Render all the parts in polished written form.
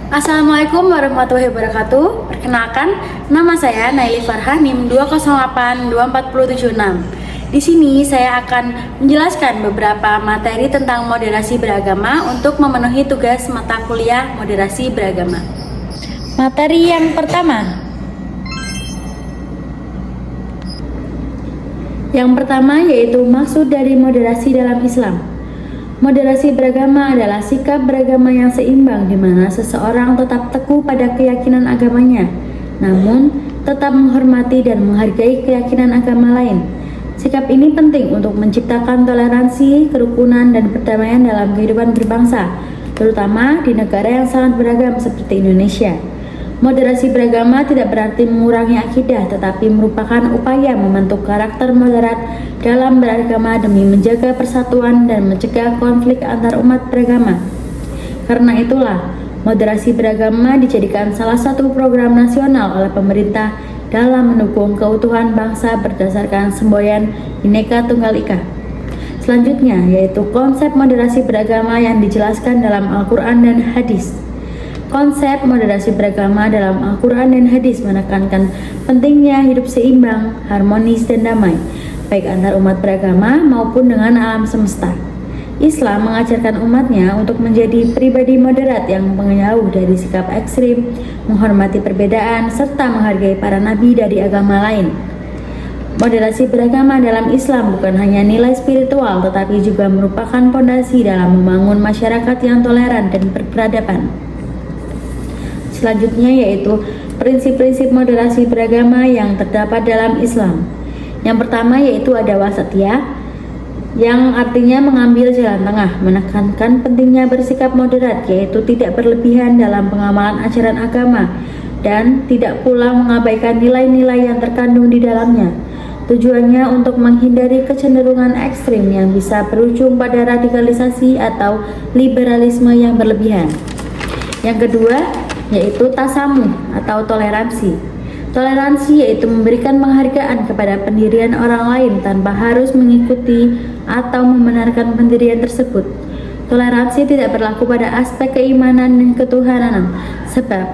Assalamualaikum warahmatullahi wabarakatuh. Perkenalkan, nama saya Naili Farha NIM 208-24076. Di sini saya akan menjelaskan beberapa materi tentang moderasi beragama untuk memenuhi tugas mata kuliah moderasi beragama. Materi yang pertama. Yang pertama yaitu maksud dari moderasi dalam Islam. Moderasi beragama adalah sikap beragama yang seimbang di mana seseorang tetap teguh pada keyakinan agamanya, namun tetap menghormati dan menghargai keyakinan agama lain. Sikap ini penting untuk menciptakan toleransi, kerukunan, dan perdamaian dalam kehidupan berbangsa, terutama di negara yang sangat beragam seperti Indonesia. Moderasi beragama tidak berarti mengurangi akidah, tetapi merupakan upaya membentuk karakter moderat dalam beragama demi menjaga persatuan dan mencegah konflik antar umat beragama. Karena itulah, moderasi beragama dijadikan salah satu program nasional oleh pemerintah dalam mendukung keutuhan bangsa berdasarkan semboyan Bhinneka Tunggal Ika. Selanjutnya, yaitu konsep moderasi beragama yang dijelaskan dalam Al-Quran dan Hadis. Konsep moderasi beragama dalam Al-Quran dan Hadis menekankan pentingnya hidup seimbang, harmonis, dan damai, baik antar umat beragama maupun dengan alam semesta. Islam mengajarkan umatnya untuk menjadi pribadi moderat yang menjauh dari sikap ekstrim, menghormati perbedaan, serta menghargai para nabi dari agama lain. Moderasi beragama dalam Islam bukan hanya nilai spiritual, tetapi juga merupakan fondasi dalam membangun masyarakat yang toleran dan berperadaban. Selanjutnya yaitu prinsip-prinsip moderasi beragama yang terdapat dalam Islam. Yang pertama yaitu ada wasatiyah, yang artinya mengambil jalan tengah, menekankan pentingnya bersikap moderat, yaitu tidak berlebihan dalam pengamalan ajaran agama dan tidak pula mengabaikan nilai-nilai yang terkandung di dalamnya. Tujuannya untuk menghindari kecenderungan ekstrim yang bisa berujung pada radikalisasi atau liberalisme yang berlebihan. Yang kedua yaitu tasamuh atau toleransi. Toleransi yaitu memberikan penghargaan kepada pendirian orang lain tanpa harus mengikuti atau membenarkan pendirian tersebut. Toleransi tidak berlaku pada aspek keimanan dan ketuhanan, sebab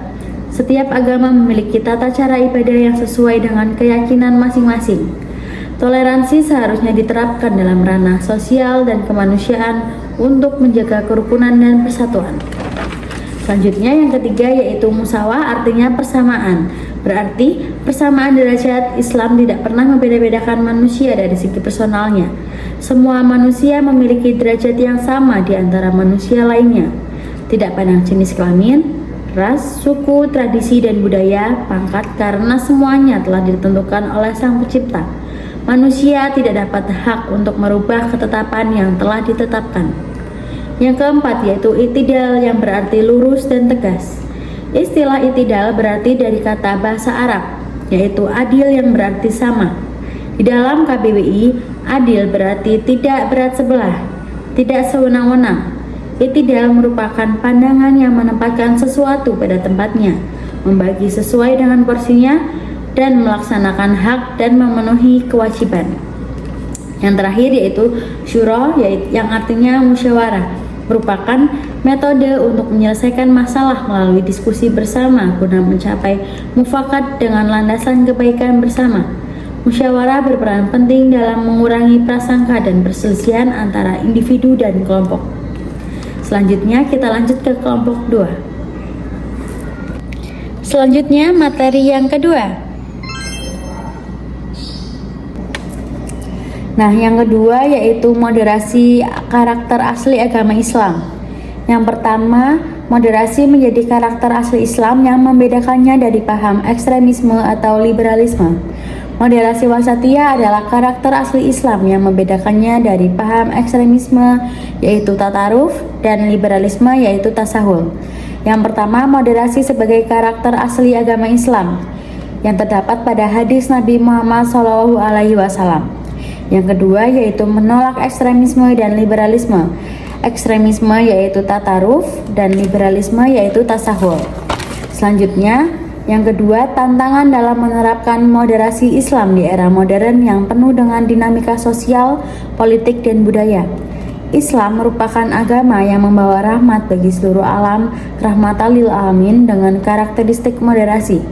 setiap agama memiliki tata cara ibadah yang sesuai dengan keyakinan masing-masing. Toleransi seharusnya diterapkan dalam ranah sosial dan kemanusiaan untuk menjaga kerukunan dan persatuan. Selanjutnya yang ketiga yaitu musawah, artinya persamaan. Berarti persamaan derajat. Islam tidak pernah membeda-bedakan manusia dari segi personalnya. Semua manusia memiliki derajat yang sama di antara manusia lainnya. Tidak pandang jenis kelamin, ras, suku, tradisi, dan budaya, pangkat, karena semuanya telah ditentukan oleh Sang Pencipta. Manusia tidak dapat hak untuk merubah ketetapan yang telah ditetapkan. Yang keempat yaitu i'tidal, yang berarti lurus dan tegas. Istilah i'tidal berarti dari kata bahasa Arab, yaitu adil, yang berarti sama. Di dalam KBBI, adil berarti tidak berat sebelah, tidak sewenang-wenang. I'tidal merupakan pandangan yang menempatkan sesuatu pada tempatnya, membagi sesuai dengan porsinya, dan melaksanakan hak dan memenuhi kewajiban. Yang terakhir yaitu syura, yang artinya musyawarah, merupakan metode untuk menyelesaikan masalah melalui diskusi bersama guna mencapai mufakat dengan landasan kebaikan bersama. Musyawarah berperan penting dalam mengurangi prasangka dan perselisihan antara individu dan kelompok. Selanjutnya kita lanjut ke kelompok 2. Selanjutnya materi yang kedua. Nah, yang kedua yaitu moderasi karakter asli agama Islam. Yang pertama, moderasi menjadi karakter asli Islam yang membedakannya dari paham ekstremisme atau liberalisme. Moderasi wasatiyah adalah karakter asli Islam yang membedakannya dari paham ekstremisme yaitu tataruf dan liberalisme yaitu tasawuf. Yang pertama, moderasi sebagai karakter asli agama Islam yang terdapat pada hadis Nabi Muhammad SAW. Yang kedua yaitu menolak ekstremisme dan liberalisme. Ekstremisme yaitu tataruf dan liberalisme yaitu tasawuf. Selanjutnya, yang kedua, tantangan dalam menerapkan moderasi Islam di era modern yang penuh dengan dinamika sosial, politik, dan budaya. Islam merupakan agama yang membawa rahmat bagi seluruh alam, rahmatan lil alamin dengan karakteristik moderasi.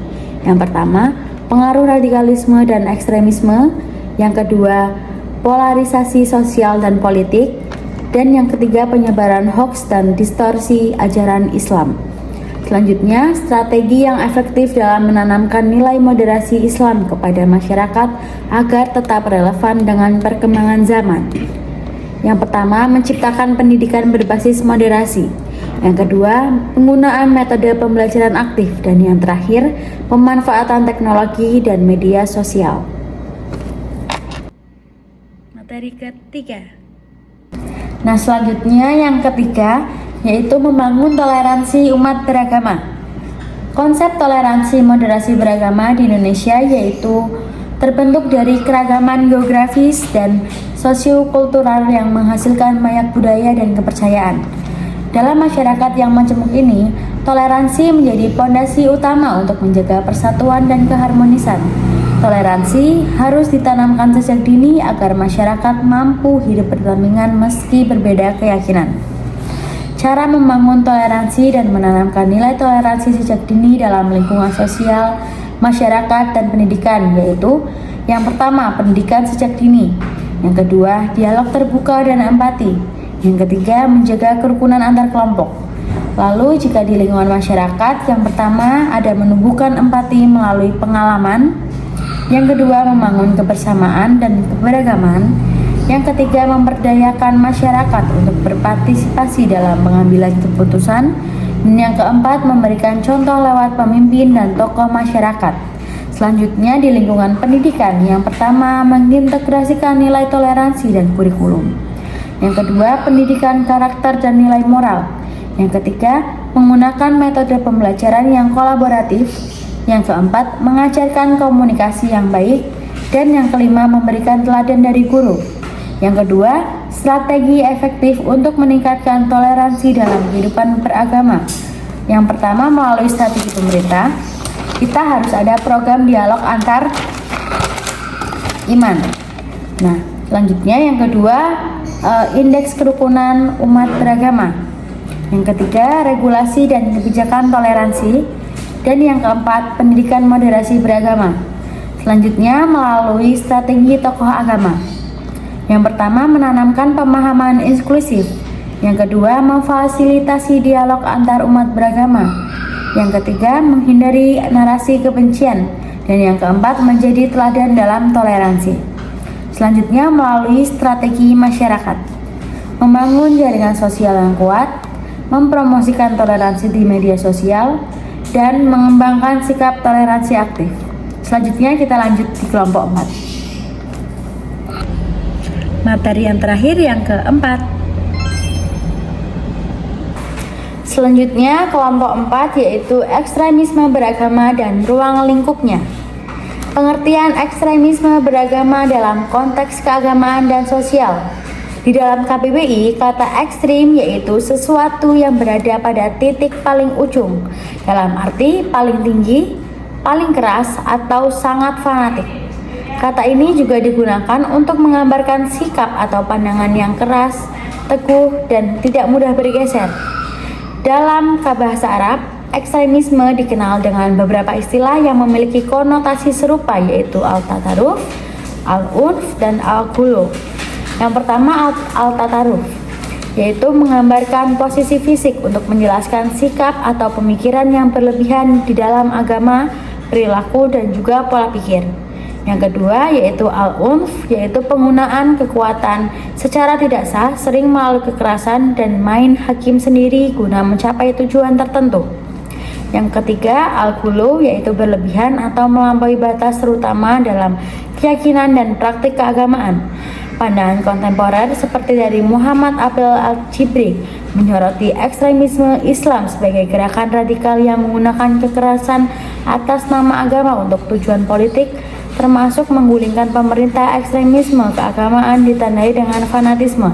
Yang pertama, pengaruh radikalisme dan ekstremisme. Yang kedua, polarisasi sosial dan politik. Dan yang ketiga, penyebaran hoaks dan distorsi ajaran Islam. Selanjutnya, strategi yang efektif dalam menanamkan nilai moderasi Islam kepada masyarakat agar tetap relevan dengan perkembangan zaman. Yang pertama, menciptakan pendidikan berbasis moderasi. Yang kedua, penggunaan metode pembelajaran aktif. Dan yang terakhir, pemanfaatan teknologi dan media sosial. Materi ketiga. Nah, selanjutnya yang ketiga, yaitu membangun toleransi umat beragama. Konsep toleransi moderasi beragama di Indonesia yaitu terbentuk dari keragaman geografis dan sosiokultural yang menghasilkan banyak budaya dan kepercayaan. Dalam masyarakat yang majemuk ini, toleransi menjadi fondasi utama untuk menjaga persatuan dan keharmonisan. Toleransi harus ditanamkan sejak dini agar masyarakat mampu hidup berdampingan meski berbeda keyakinan. Cara membangun toleransi dan menanamkan nilai toleransi sejak dini dalam lingkungan sosial, masyarakat, dan pendidikan yaitu yang pertama, pendidikan sejak dini. Yang kedua, dialog terbuka dan empati. Yang ketiga, menjaga kerukunan antar kelompok. Lalu jika di lingkungan masyarakat, yang pertama ada menumbuhkan empati melalui pengalaman. Yang kedua, membangun kebersamaan dan keberagaman. Yang ketiga, memberdayakan masyarakat untuk berpartisipasi dalam pengambilan keputusan. Dan yang keempat, memberikan contoh lewat pemimpin dan tokoh masyarakat. Selanjutnya di lingkungan pendidikan, yang pertama mengintegrasikan nilai toleransi dan kurikulum. Yang kedua, pendidikan karakter dan nilai moral. Yang ketiga, menggunakan metode pembelajaran yang kolaboratif. Yang keempat, mengajarkan komunikasi yang baik. Dan yang kelima, memberikan teladan dari guru. Yang kedua, strategi efektif untuk meningkatkan toleransi dalam kehidupan beragama. Yang pertama, melalui strategi pemerintah, kita harus ada program dialog antar iman. Nah, selanjutnya yang kedua, indeks kerukunan umat beragama. Yang ketiga, regulasi dan kebijakan toleransi. Dan yang keempat, pendidikan moderasi beragama. Selanjutnya, melalui strategi tokoh agama. Yang pertama, menanamkan pemahaman inklusif. Yang kedua, memfasilitasi dialog antar umat beragama. Yang ketiga, menghindari narasi kebencian. Dan yang keempat, menjadi teladan dalam toleransi. Selanjutnya, melalui strategi masyarakat. Membangun jaringan sosial yang kuat, mempromosikan toleransi di media sosial, dan mengembangkan sikap toleransi aktif. Selanjutnya kita lanjut di kelompok 4. Materi yang terakhir yang keempat. Selanjutnya kelompok 4 yaitu ekstremisme beragama dan ruang lingkupnya. Pengertian ekstremisme beragama dalam konteks keagamaan dan sosial. Di dalam KBBI, kata ekstrim yaitu sesuatu yang berada pada titik paling ujung, dalam arti paling tinggi, paling keras, atau sangat fanatik. Kata ini juga digunakan untuk menggambarkan sikap atau pandangan yang keras, teguh, dan tidak mudah bergeser. Dalam bahasa Arab, ekstremisme dikenal dengan beberapa istilah yang memiliki konotasi serupa yaitu al-tataruf, al-unf, dan al-ghulu. Yang pertama al-tataruf, yaitu menggambarkan posisi fisik untuk menjelaskan sikap atau pemikiran yang berlebihan di dalam agama, perilaku, dan juga pola pikir. Yang kedua yaitu al-unf, yaitu penggunaan kekuatan secara tidak sah, sering melalui kekerasan dan main hakim sendiri guna mencapai tujuan tertentu. Yang ketiga al-ghulu, yaitu berlebihan atau melampaui batas terutama dalam keyakinan dan praktik keagamaan. Pandangan kontemporer seperti dari Muhammad Abdul Al-Jibri menyoroti ekstremisme Islam sebagai gerakan radikal yang menggunakan kekerasan atas nama agama untuk tujuan politik, termasuk menggulingkan pemerintah. Ekstremisme keagamaan ditandai dengan fanatisme,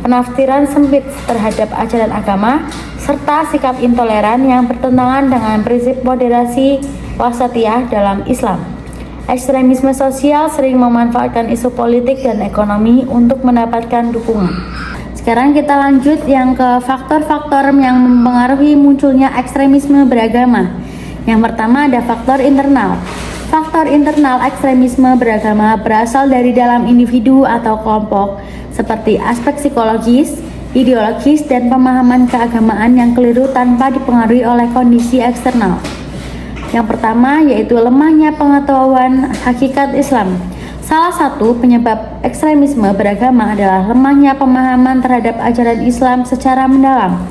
penafsiran sempit terhadap ajaran agama, serta sikap intoleran yang bertentangan dengan prinsip moderasi wasatiyah dalam Islam. Ekstremisme sosial sering memanfaatkan isu politik dan ekonomi untuk mendapatkan dukungan. Sekarang kita lanjut yang ke faktor-faktor yang mempengaruhi munculnya ekstremisme beragama. Yang pertama ada faktor internal. Faktor internal ekstremisme beragama berasal dari dalam individu atau kelompok, seperti aspek psikologis, ideologis, dan pemahaman keagamaan yang keliru tanpa dipengaruhi oleh kondisi eksternal. Yang pertama yaitu lemahnya pengetahuan hakikat Islam. Salah satu penyebab ekstremisme beragama adalah lemahnya pemahaman terhadap ajaran Islam secara mendalam.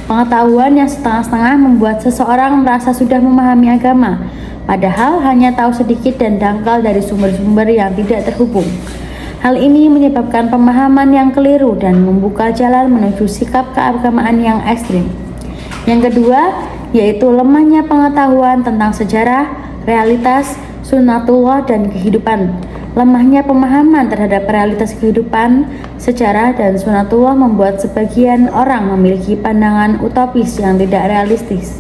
Pengetahuan yang setengah-setengah membuat seseorang merasa sudah memahami agama, padahal hanya tahu sedikit dan dangkal dari sumber-sumber yang tidak terhubung. Hal ini menyebabkan pemahaman yang keliru dan membuka jalan menuju sikap keagamaan yang ekstrim. Yang kedua, yaitu lemahnya pengetahuan tentang sejarah, realitas, sunnatullah, dan kehidupan. Lemahnya pemahaman terhadap realitas kehidupan, sejarah, dan sunnatullah membuat sebagian orang memiliki pandangan utopis yang tidak realistis.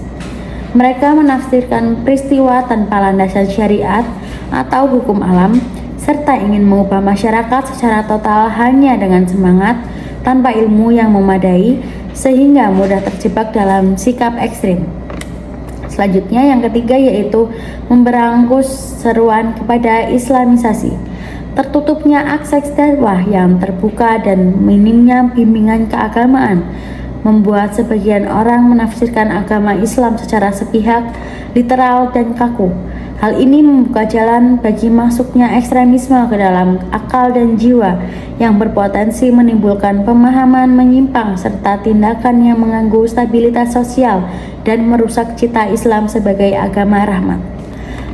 Mereka menafsirkan peristiwa tanpa landasan syariat atau hukum alam, serta ingin mengubah masyarakat secara total hanya dengan semangat, tanpa ilmu yang memadai, sehingga mudah terjebak dalam sikap ekstrim. Selanjutnya yang ketiga yaitu memberangus seruan kepada islamisasi. Tertutupnya akses dakwah yang terbuka dan minimnya bimbingan keagamaan membuat sebagian orang menafsirkan agama Islam secara sepihak, literal, dan kaku. Hal ini membuka jalan bagi masuknya ekstremisme ke dalam akal dan jiwa yang berpotensi menimbulkan pemahaman menyimpang serta tindakan yang mengganggu stabilitas sosial dan merusak cita Islam sebagai agama rahmat.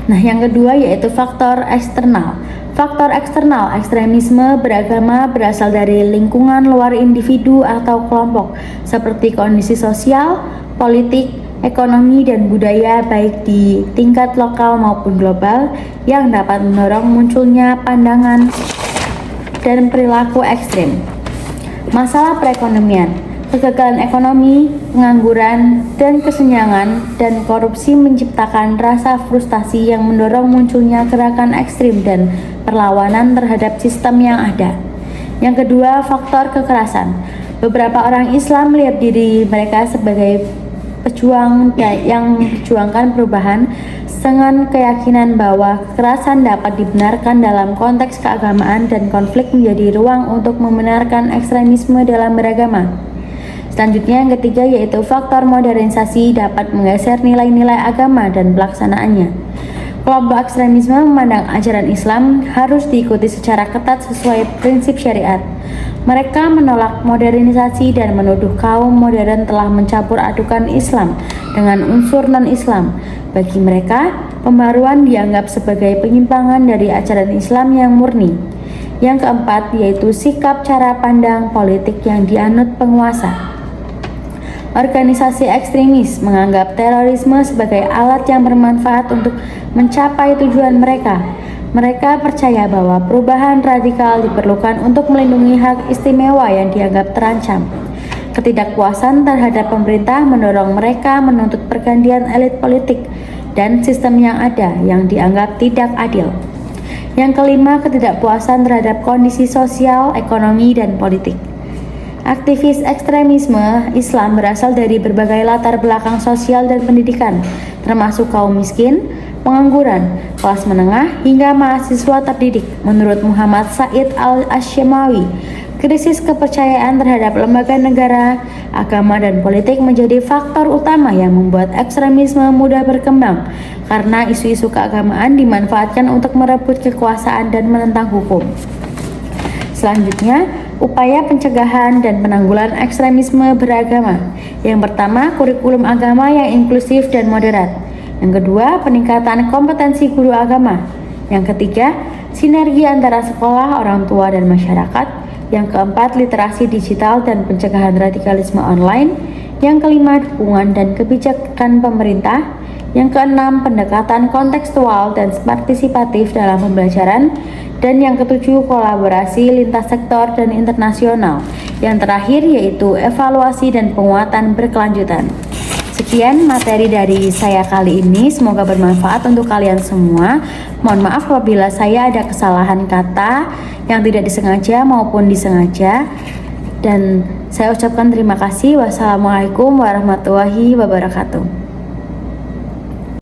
Nah, yang kedua yaitu faktor eksternal. Faktor eksternal ekstremisme beragama berasal dari lingkungan luar individu atau kelompok, seperti kondisi sosial, politik, ekonomi, dan budaya baik di tingkat lokal maupun global yang dapat mendorong munculnya pandangan dan perilaku ekstrim. Masalah perekonomian, kegagalan ekonomi, pengangguran, dan kesenjangan dan korupsi menciptakan rasa frustasi yang mendorong munculnya gerakan ekstrim dan perlawanan terhadap sistem yang ada. Yang kedua, faktor kekerasan. Beberapa orang Islam melihat diri mereka sebagai pejuang yang memperjuangkan perubahan dengan keyakinan bahwa kekerasan dapat dibenarkan dalam konteks keagamaan dan konflik menjadi ruang untuk membenarkan ekstremisme dalam beragama. Selanjutnya yang ketiga yaitu faktor modernisasi dapat menggeser nilai-nilai agama dan pelaksanaannya. Kelompok ekstremisme memandang ajaran Islam harus diikuti secara ketat sesuai prinsip syariat. Mereka menolak modernisasi dan menuduh kaum modern telah mencampur adukan Islam dengan unsur non-Islam. Bagi mereka, pembaruan dianggap sebagai penyimpangan dari ajaran Islam yang murni. Yang keempat yaitu sikap cara pandang politik yang dianut penguasa. Organisasi ekstremis menganggap terorisme sebagai alat yang bermanfaat untuk mencapai tujuan mereka. Mereka percaya bahwa perubahan radikal diperlukan untuk melindungi hak istimewa yang dianggap terancam. Ketidakpuasan terhadap pemerintah mendorong mereka menuntut pergantian elit politik dan sistem yang ada yang dianggap tidak adil. Yang kelima, ketidakpuasan terhadap kondisi sosial, ekonomi, dan politik. Aktivis ekstremisme Islam berasal dari berbagai latar belakang sosial dan pendidikan, termasuk kaum miskin, pengangguran, kelas menengah, hingga mahasiswa terdidik. Menurut Muhammad Said Al-Ashmawi, krisis kepercayaan terhadap lembaga negara, agama, dan politik menjadi faktor utama yang membuat ekstremisme mudah berkembang karena isu-isu keagamaan dimanfaatkan untuk merebut kekuasaan dan menentang hukum. Selanjutnya, upaya pencegahan dan penanggulangan ekstremisme beragama. Yang pertama, kurikulum agama yang inklusif dan moderat. Yang kedua, peningkatan kompetensi guru agama. Yang ketiga, sinergi antara sekolah, orang tua, dan masyarakat. Yang keempat, literasi digital dan pencegahan radikalisme online. Yang kelima, dukungan dan kebijakan pemerintah. Yang keenam, pendekatan kontekstual dan partisipatif dalam pembelajaran. Dan yang ketujuh, kolaborasi lintas sektor dan internasional. Yang terakhir yaitu evaluasi dan penguatan berkelanjutan. Sekian materi dari saya kali ini, semoga bermanfaat untuk kalian semua. Mohon maaf apabila saya ada kesalahan kata yang tidak disengaja maupun disengaja. Dan saya ucapkan terima kasih. Wassalamualaikum warahmatullahi wabarakatuh.